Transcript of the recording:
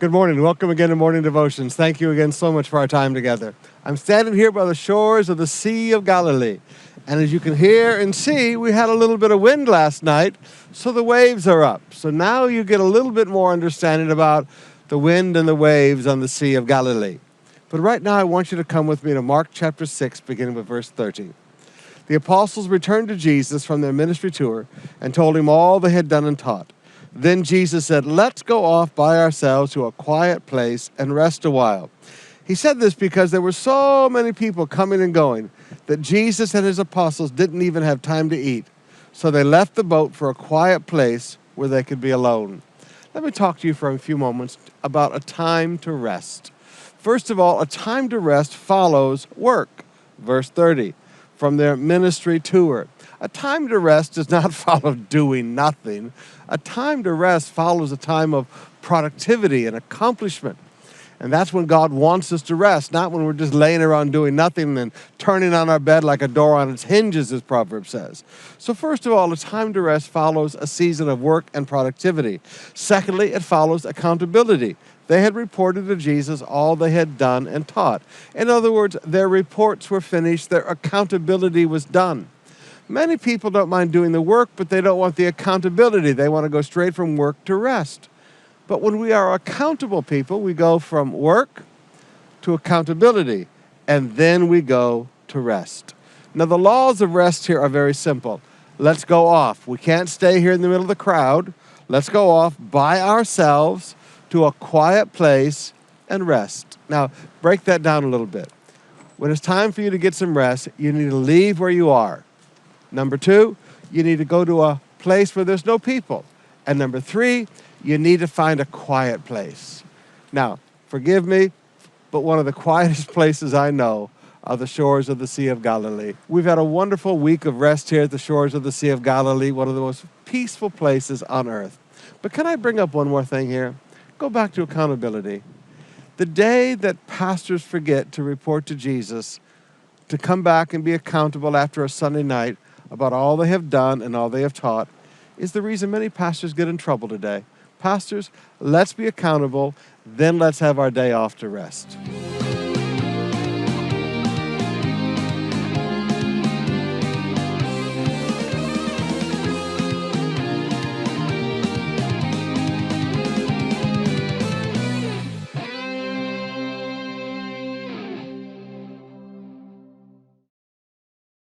Good morning. Welcome again to Morning Devotions. Thank you again so much for our time together. I'm standing here by the shores of the Sea of Galilee. And as you can hear and see, we had a little bit of wind last night, so the waves are up. So now you get a little bit more understanding about the wind and the waves on the Sea of Galilee. But right now I want you to come with me to Mark chapter 6, beginning with verse 30. The apostles returned to Jesus from their ministry tour and told him all they had done and taught. Then Jesus said, "Let's go off by ourselves to a quiet place and rest a while." He said this because there were so many people coming and going that Jesus and his apostles didn't even have time to eat. So they left the boat for a quiet place where they could be alone. Let me talk to you for a few moments about a time to rest. First of all, a time to rest follows work. Verse 30, from their ministry tour. A time to rest does not follow doing nothing. A time to rest follows a time of productivity and accomplishment. And that's when God wants us to rest, not when we're just laying around doing nothing and turning on our bed like a door on its hinges, as Proverbs says. So first of all, a time to rest follows a season of work and productivity. Secondly, it follows accountability. They had reported to Jesus all they had done and taught. In other words, their reports were finished, their accountability was done. Many people don't mind doing the work, but they don't want the accountability. They want to go straight from work to rest. But when we are accountable people, we go from work to accountability, and then we go to rest. Now, the laws of rest here are very simple. Let's go off. We can't stay here in the middle of the crowd. Let's go off by ourselves to a quiet place and rest. Now, break that down a little bit. When it's time for you to get some rest, you need to leave where you are. Number 2, you need to go to a place where there's no people. And number 3, you need to find a quiet place. Now, forgive me, but one of the quietest places I know are the shores of the Sea of Galilee. We've had a wonderful week of rest here at the shores of the Sea of Galilee, one of the most peaceful places on earth. But can I bring up one more thing here? Go back to accountability. The day that pastors forget to report to Jesus, to come back and be accountable after a Sunday night about all they have done and all they have taught, is the reason many pastors get in trouble today. Pastors, let's be accountable, then let's have our day off to rest.